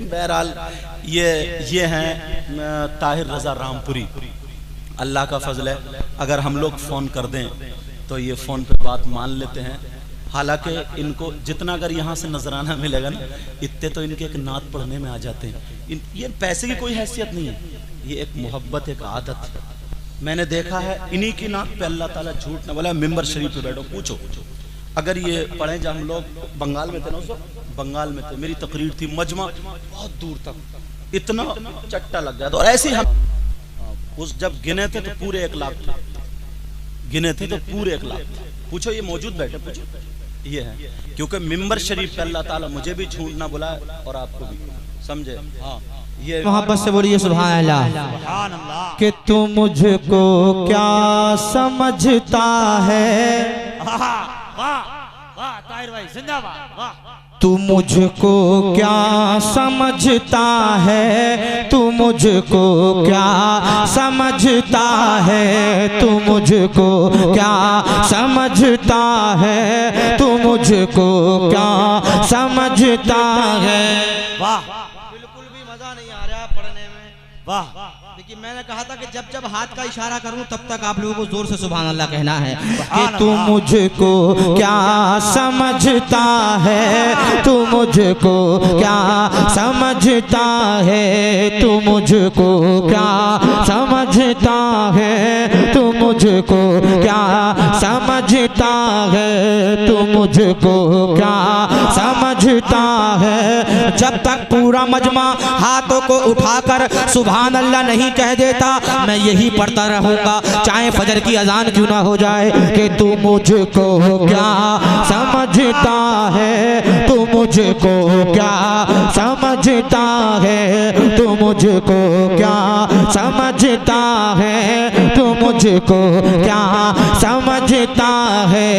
बहरहाल ये हैं ताहिर रजा रामपुरी। अल्लाह का फजल है, अगर हम लोग फ़ोन कर दें तो ये फ़ोन पे बात मान लेते हैं। हालांकि इनको जितना अगर यहाँ से नजराना मिलेगा ना, इतने तो इनके एक नात पढ़ने में आ जाते हैं। ये पैसे की कोई हैसियत नहीं है, ये एक मोहब्बत, एक आदत। मैंने देखा है इन्हीं की नात पे अल्लाह ताला झूठ न बोला। मिंबर शरीफ पे बैठो, पूछो अगर ये पढ़े, जब हम लोग बंगाल में थे ना, उस वक्त बंगाल में थे, मेरी तकरीर थी, मजमा बहुत दूर तक, इतना चट्टा लग गया था। और ऐसे ही हम उस जब गिने थे तो पूरे 1 लाख थे, गिने थे तो पूरे 1 लाख थे। पूछो ये मौजूद बैठे, पूछो ये है, क्योंकि मिंबर शरीफ पे अल्लाह ताला मुझे भी झूठ ना बुलाए और आपको भी, समझे। हाँ, ये मोहब्बत से बोलिए सुभान अल्लाह। कि तू मुझको क्या समझता है, वाह ताहिर भाई जिंदाबाद, वाह। तू मुझको क्या समझता है, तू मुझको क्या समझता है, तू मुझको क्या समझता है, तू मुझको क्या समझता है। वाह, बिल्कुल भी मजा नहीं आ रहा पढ़ने में। वाह। लेकिन मैंने कहा था कि जब जब हाथ का इशारा करूं तब तक आप लोगों को जोर से सुभान अल्लाह कहना है कि तू मुझको क्या समझता है, तू मुझको क्या समझता है, तू मुझको क्या समझता है, तू मुझको क्या समझता है, तू मुझको क्या समझता है। जब तक पूरा मजमा हाथों को उठाकर सुभान अल्लाह नहीं कह देता, मैं यही पढ़ता रहूंगा, चाहे फजर की अजान क्यों ना हो जाए। कि तू मुझको क्या समझता है, तू मुझको क्या समझता है, तू मुझको क्या समझता है, तू मुझको क्या समझता है।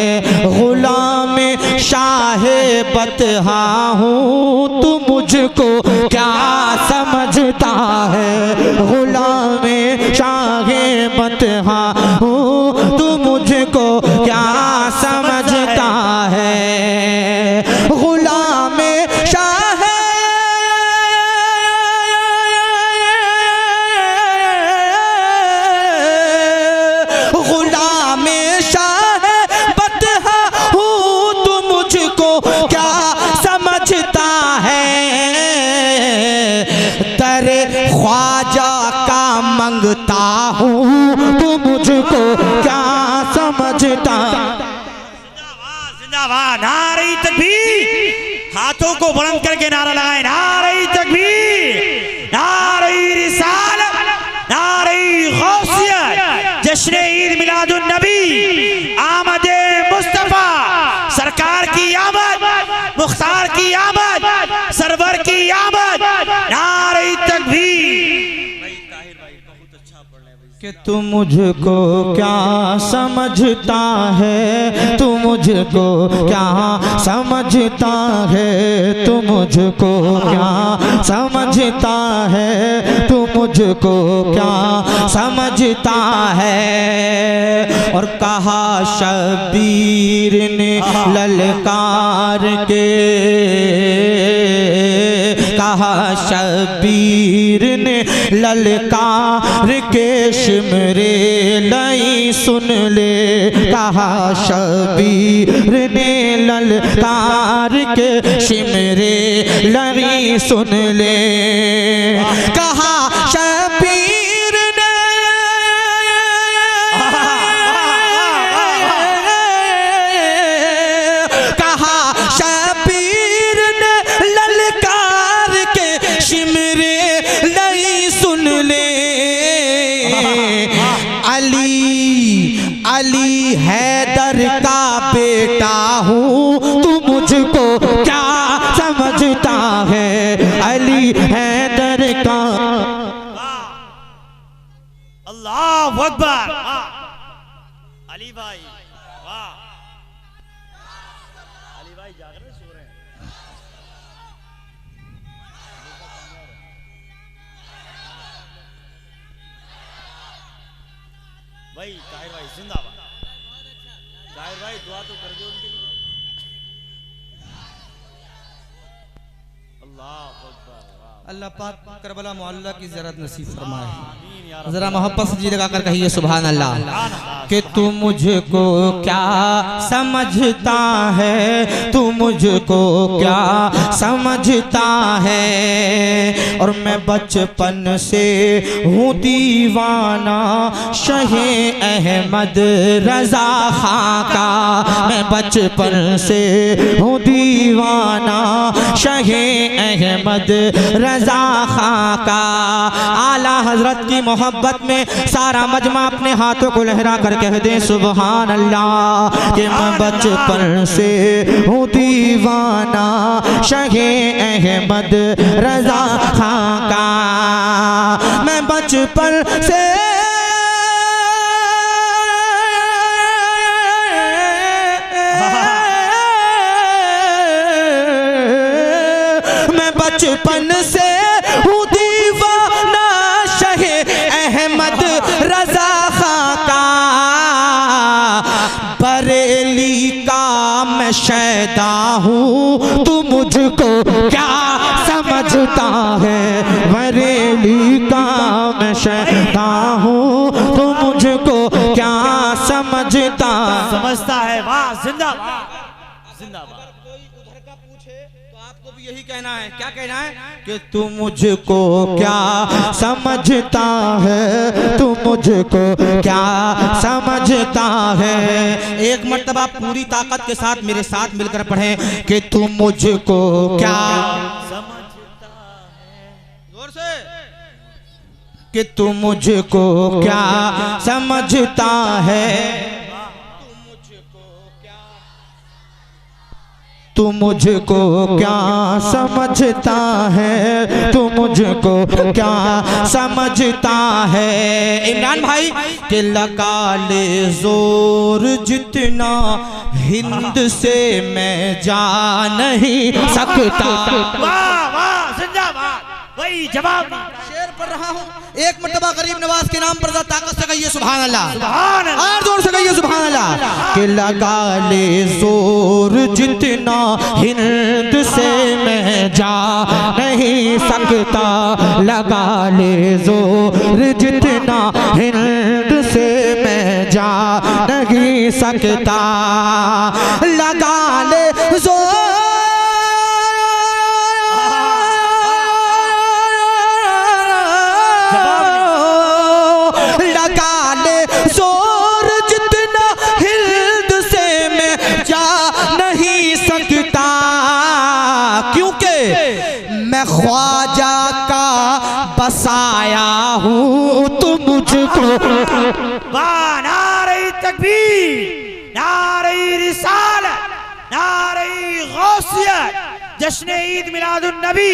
गुलाम शाहे बतहा हूँ, तू मुझको क्या समझता है। गुलाम शाहे बतहा हूँ, तू मुझको क्या समझता है। गुलाम शाहे गुलाम शाहे बतहा हूँ, तू मुझको क्या समझता है। तेरे ख्वाजा का मंगता हूँ, तू मुझको क्या समझता। जिंदाबाद, नारे तकबीर। हाथों को बुलंद करके नारा लगाए, नारे तकबीर, नारे रिसालत, नारे गौसियत। जश्न ईद मिलादुन नबी, आमदे मुस्तफा, सरकार की आमद, मुख्तार की आमद, सरवर की आमद, नारे तकबीर। कि तू मुझको क्या समझता है, तू मुझको क्या समझता है, तू मुझको क्या समझता है, तू मुझको क्या समझता है। और कहा शबीर ने ललकार के, कहा शबीर ने ललकार के, शिमरे लई सुन ले। कहा शबीर ने ललकार के, शिमरे लई सुन ले। कहा शबीर ने, कहा शबीर ने ललकार के, शिमरे लई सुन ले। अली हैदर का बेटा हूँ, तू मुझको क्या समझता है। अली हैदर का। अल्लाह अकबर। अली भाई, वाह। अली भाई जाग रहे, सो रहे हैं। भाई ताहिर भाई जिंदाबाद। ताहिर भाई दुआ तो कर दो उनके लिए। अल्लाह पाक करबला मोहल्ला की ज़ियारत नसीब फरमाए। जरा मोहब्बत से जी लगाकर कहिए सुभान अल्लाह। कि तू मुझको क्या समझता है, तू मुझको क्या समझता है, और मैं बचपन से हूँ दीवाना शहे अहमद रजा खां का। मैं बचपन से हूँ दीवाना शहे अहमद रजा खां का। आला हजरत की मोहब्बत में सारा मजमा अपने हाथों को लहरा कर कह दे सुभान अल्लाह। कि मैं बचपन से हूँ दीवाना शहे अहमद रजा खां का। मैं बचपन से बचपन से हूँ दीवाना शहे अहमद रजा खां का। बरेली का मैं शैदा हूँ, तू मुझको क्या समझता है। बरेली का मैं शैदा हूँ, तू मुझको क्या समझता है। वाह जिंदाबाद जिंदाबाद। यही कहना है, क्या कहना है कि तू मुझको क्या समझता है, तू मुझको क्या समझता है। एक मर्तबा पूरी ताकत के साथ मेरे साथ मिलकर पढ़ें कि तू मुझको क्या समझता है। जोर से। कि तू मुझको क्या समझता है, तू मुझको क्या समझता है, तू मुझको क्या समझता है। इमरान भाई के लगा ले जोर जितना हिंद से मैं जा नहीं सकता। वाह वाह जिंदाबाद। वही जवाब शेर पढ़ रहा हूँ। एक मर्तबा गरीब नवाज के नाम पर ताकत से कहिए सुभान अल्लाह। सुभान अल्लाह। और जोर से कहिए सुभान अल्लाह। कि लगा ले जोर जितना हिंद से मैं जा नहीं सकता। लगा ले जोर जितना हिंद से मैं जा नहीं सकता। लगा ले जोर ख्वाजा का बसाया हूँ, तू मुझको। वाह नारे तकबीर, नारे रिसालत, नारे गौसियत, जश्न ईद मिलादुन नबी,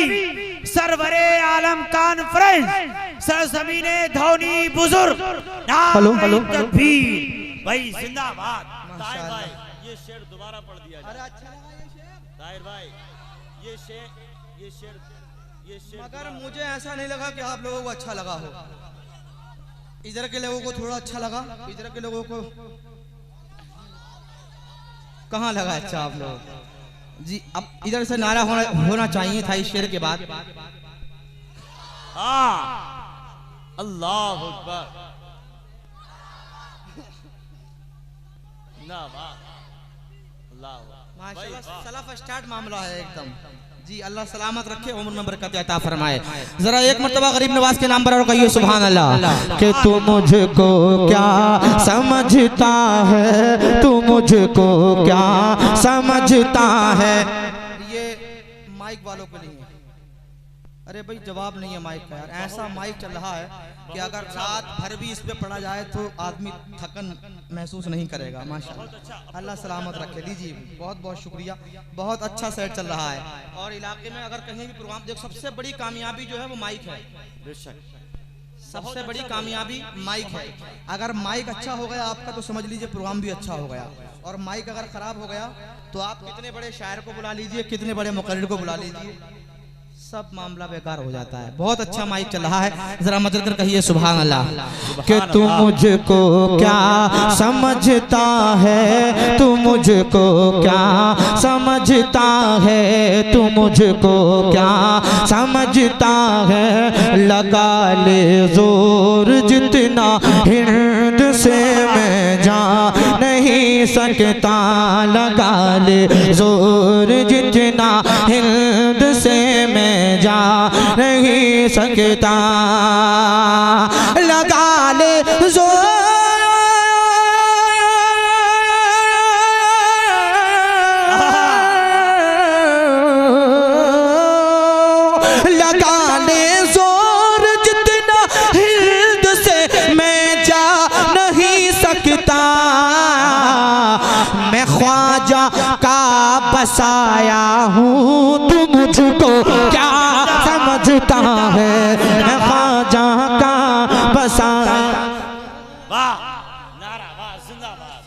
सरवरे आलम कॉन्फ्रेंस, सरजमीने धौनी बुजुर्ग, नारे तकबीर। भाई जिंदाबाद। ताहिर भाई ये शेर दोबारा पढ़ दिया जाए। अरे अच्छा लगा ये शेर ताहिर भाई ये शेर मगर मुझे ऐसा नहीं लगा कि आप लोगों को अच्छा लगा हो। इधर के लोगों को थोड़ा अच्छा लगा, इधर के लोगों को कहाँ लगा अच्छा आप लोग जी। अब इधर से नारा होना चाहिए था इस शेर के बाद। अल्लाह अकबर। माशाल्लाह सलाफ स्टार्ट मामला है एकदम जी। अल्लाह सलामत रखे, उम्र में बरकत अता फरमाए। जरा एक मर्तबा गरीब नवाज के नाम पर और कहिए सुभान अल्लाह। कि तू मुझको क्या समझता है, तू मुझको क्या समझता है। ये माइक वालों के लिए। अरे भाई जवाब नहीं है माइक का यार। ऐसा माइक चल रहा है कि अगर रात भर भी इस पे पढ़ा जाए तो आदमी थकन महसूस नहीं करेगा। माशाल्लाह अल्लाह सलामत रखे। लीजिए बहुत बहुत शुक्रिया। बहुत अच्छा सेट चल रहा है। और इलाके में अगर कहीं भी प्रोग्राम देखो, सबसे बड़ी कामयाबी जो है वो माइक है। सबसे बड़ी कामयाबी माइक है। अगर माइक अच्छा हो गया आपका तो समझ लीजिए प्रोग्राम भी अच्छा हो गया। और माइक अगर खराब हो गया तो आप कितने बड़े शायर को बुला लीजिए, कितने बड़े मुकर्रिर को बुला लीजिए, सब मामला बेकार हो जाता है। बहुत अच्छा माइक चल रहा है, जरा मचल कर कहिए सुभान अल्लाह। कि तू मुझको क्या समझता है, तू मुझको क्या समझता है, तू मुझको क्या समझता है। लगा ले जोर जितना हिंद से मैं जा नहीं सकता, लगा ले जोर जितना हिंद से मैं जा नहीं सकता, लगा ले जोर लगा ले जोर जितना हिंद से मैं जा नहीं सकता। मैं ख्वाजा का बसाया हूँ, तू मुझको क्या समझता है। मैं ख्वाजा का बसाया। वाह नारा वाह जिंदाबाद।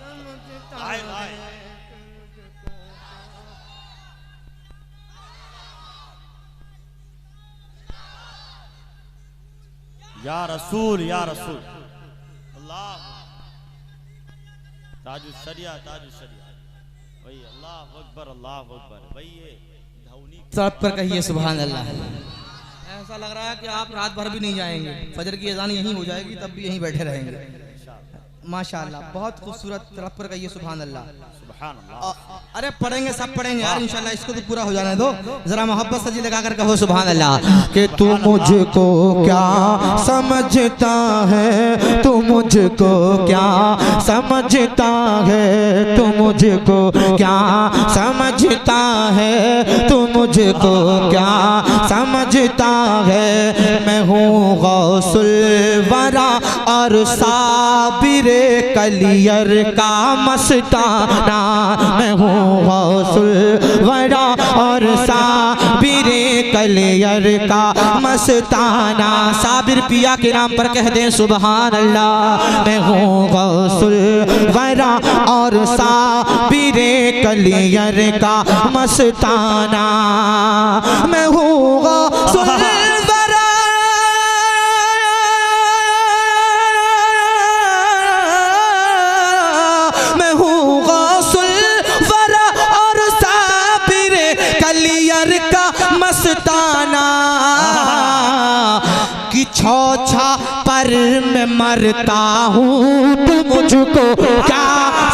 आए आए या रसूल अल्लाह ताजु शरिया भाई अल्लाह अकबर भाई ये धौनी सब पर कहिए सुभान अल्लाह। ऐसा लग रहा है कि आप रात भर भी नहीं जाएंगे, फजर की अजान यहीं हो जाएगी तब भी यहीं बैठे रहेंगे। माशाअल्लाह बहुत खूबसूरत, रब पर कहिए सुभान अल्लाह। अरे पढ़ेंगे सब पढ़ेंगे यार इंशाल्लाह, इसको तो पूरा हो जाने दो। जरा मोहब्बत से जी लगा कर कहो सुभान अल्लाह। कि तू मुझको क्या समझता है, तू मुझको क्या समझता है, तू मुझको क्या समझता है, तू मुझको क्या समझता है। मैं हूँ गौसुल वरा और साबिरे कलियर का मस्ताना। मैं हूँ गौसुल वरा और साबिरे कलियर का मस्ताना। साबिर पिया के नाम पर कह दें सुभान अल्लाह। मैं हूँ गौसुल वरा और साबिरे कलियर का मस्ताना। मैं हूँ गौसुल मस्ताना कि छौछा पर मैं मरता हूँ, तू मुझको क्या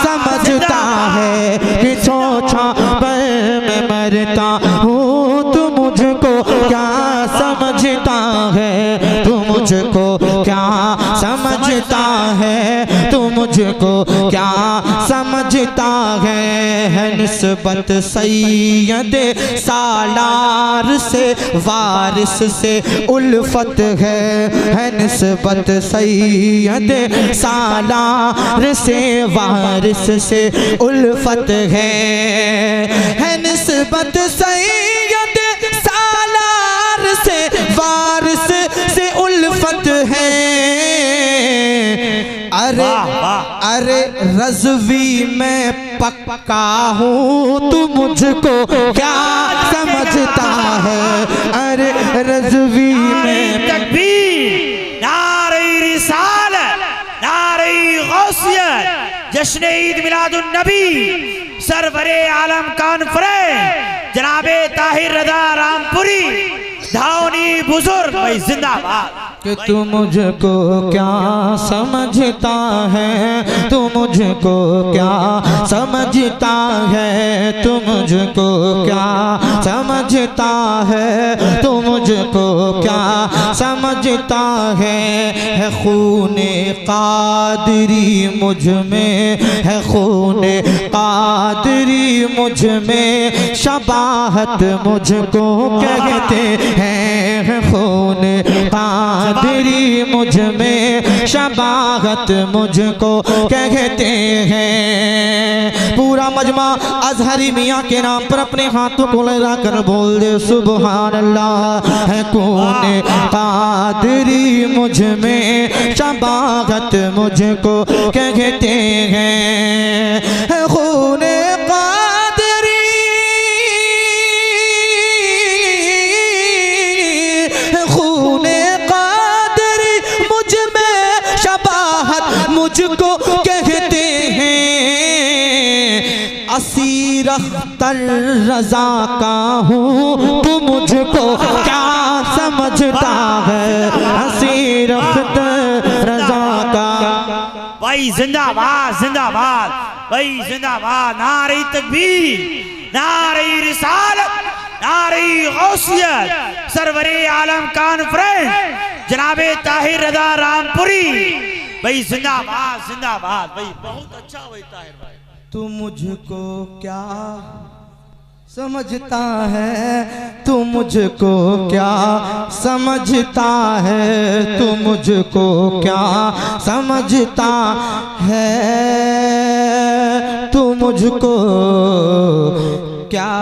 समझता है। कि छौछा पर मैं मरता हूँ, तू मुझको क्या समझता है, तू मुझको क्या समझता है, तू मुझको क्या समझता है। निस्बत सैयद सालार से वारिस से उल्फत है निस्बत सैयद सालार से वारिस से उल्फत है निस्बत सैयद सालार से वारिस से उल्फत है। अरे रज़वी में पक्का हूँ, तू मुझको क्या समझता है। अरे रज़वी में तकबीर, नारे रिसालत, नारे गौसियत, जश्न ईद मिलादुन नबी, सरवरे आलम कॉन्फ्रेंस जनाबे ताहिर रज़ा रामपुरी धावनी बुजुर्ग भाई जिंदाबाद। कि तू मुझको क्या समझता है, तू मुझको क्या समझता है, तू मुझको क्या समझता है, तू मुझको क्या समझता है। खूने कादरी मुझ में है, खूने कादरी मुझ में शबाहत मुझको कहते हैं। खूने कादरी मुझ में शबाहत मुझको कहते हैं। पूरा मजमा अजहरी मियाँ के नाम पर अपने हाथों को लगा कर बोल दे सुभान अल्लाह। है खूने कादरी मुझ में शबाहत मुझको कहते हैं। है खूने कादरी मुझको कहते हैं असीर अख्तर रजा का हूँ, तू मुझको क्या समझता है असीर अख्तर रजा का। भाई जिंदाबाद जिंदाबाद, भाई जिंदाबाद, नारे तकबीर, नारे रिसालत, नारे गौसियत, सरवरे आलम कॉन्फ्रेंस जनाबे ताहिर रजा रामपुरी, भाई जिंदाबाद जिंदाबाद, भाई बहुत अच्छा भाई ताहिर भाई। तू मुझको क्या समझता है, तू मुझको क्या समझता है, तू मुझको क्या समझता है, तू मुझको क्या